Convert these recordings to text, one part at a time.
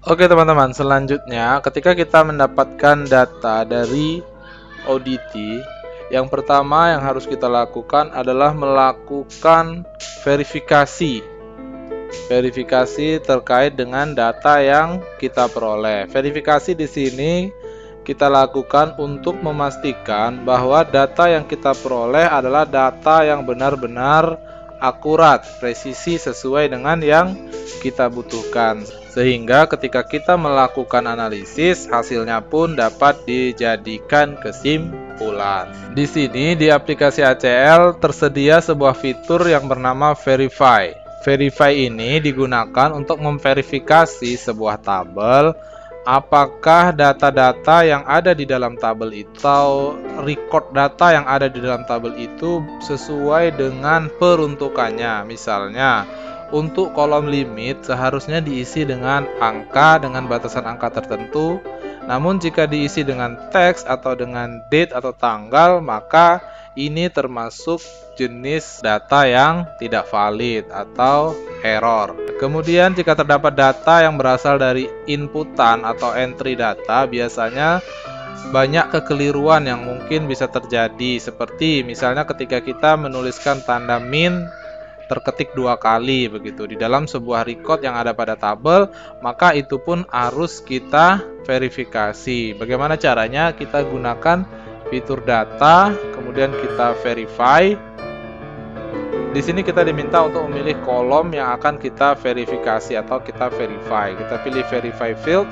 Oke teman-teman, selanjutnya ketika kita mendapatkan data dari ODT, yang pertama yang harus kita lakukan adalah melakukan verifikasi. Verifikasi terkait dengan data yang kita peroleh. Verifikasi di sini kita lakukan untuk memastikan bahwa data yang kita peroleh adalah data yang benar-benar akurat, presisi sesuai dengan yang kita butuhkan. Sehingga ketika kita melakukan analisis, hasilnya pun dapat dijadikan kesimpulan. Di sini di aplikasi ACL tersedia sebuah fitur yang bernama Verify. Verify ini digunakan untuk memverifikasi sebuah tabel apakah data-data yang ada di dalam tabel itu atau record data yang ada di dalam tabel itu sesuai dengan peruntukannya. Misalnya, untuk kolom limit seharusnya diisi dengan angka dengan batasan angka tertentu. Namun jika diisi dengan teks atau dengan date atau tanggal, maka ini termasuk jenis data yang tidak valid atau error. Kemudian jika terdapat data yang berasal dari inputan atau entry data, biasanya banyak kekeliruan yang mungkin bisa terjadi, seperti misalnya ketika kita menuliskan tanda min terketik 2 kali begitu di dalam sebuah record yang ada pada tabel, maka itu pun harus kita verifikasi. Bagaimana caranya? Kita gunakan fitur data, kemudian kita verify. Di sini kita diminta untuk memilih kolom yang akan kita verifikasi atau kita verify. Kita pilih verify field,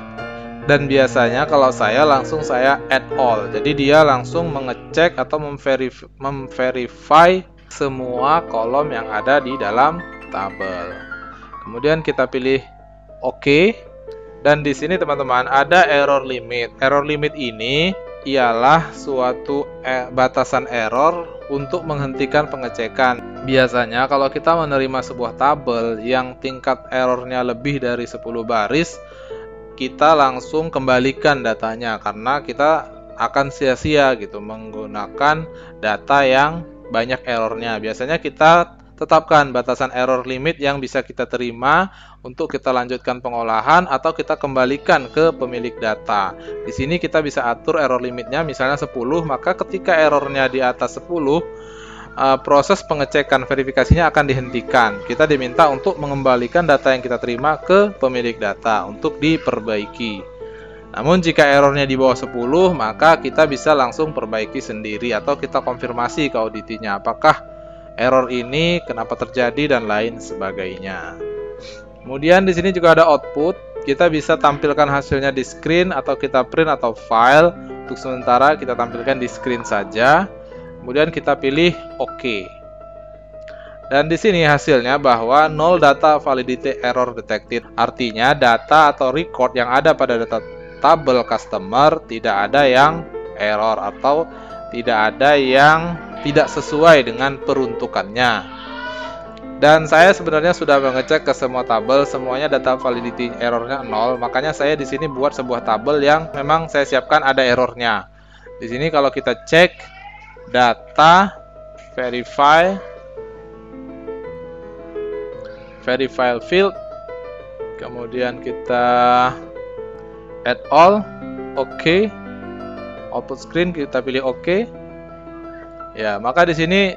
dan biasanya kalau saya langsung add all. Jadi dia langsung mengecek atau memverify semua kolom yang ada di dalam tabel. Kemudian kita pilih OK. Dan di sini teman-teman ada error limit. Error limit ini ialah suatu batasan error untuk menghentikan pengecekan. Biasanya kalau kita menerima sebuah tabel yang tingkat errornya lebih dari 10 baris, kita langsung kembalikan datanya karena kita akan sia-sia gitu menggunakan data yang banyak errornya. Biasanya kita tetapkan batasan error limit yang bisa kita terima untuk kita lanjutkan pengolahan atau kita kembalikan ke pemilik data. Di sini kita bisa atur error limitnya misalnya 10, maka ketika errornya di atas 10, proses pengecekan verifikasinya akan dihentikan. Kita diminta untuk mengembalikan data yang kita terima ke pemilik data untuk diperbaiki. Namun jika errornya di bawah 10, maka kita bisa langsung perbaiki sendiri atau kita konfirmasi ke auditinya apakah error ini kenapa terjadi dan lain sebagainya. Kemudian di sini juga ada output. Kita bisa tampilkan hasilnya di screen atau kita print atau file. Untuk sementara kita tampilkan di screen saja. Kemudian kita pilih OK. Dan di sini hasilnya bahwa null data validity error detected. Artinya data atau record yang ada pada data tabel customer tidak ada yang error atau tidak ada yang tidak sesuai dengan peruntukannya. Dan saya sebenarnya sudah mengecek ke semua tabel, semuanya data validity errornya 0. Makanya saya di sini buat sebuah tabel yang memang saya siapkan ada errornya. Di sini kalau kita cek data verify field, kemudian kita add all, OK, output screen kita pilih OK. Ya, maka di sini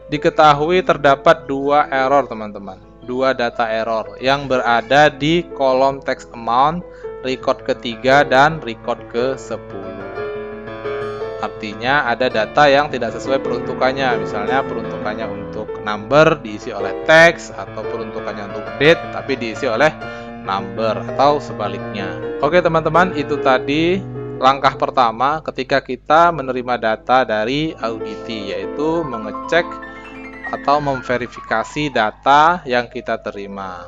diketahui terdapat 2 error teman-teman, 2 data error yang berada di kolom text amount record ketiga dan record ke-10. Artinya ada data yang tidak sesuai peruntukannya, misalnya peruntukannya untuk number diisi oleh teks atau peruntukannya untuk date tapi diisi oleh number atau sebaliknya. Oke teman-teman, itu tadi langkah pertama ketika kita menerima data dari auditi, yaitu mengecek atau memverifikasi data yang kita terima.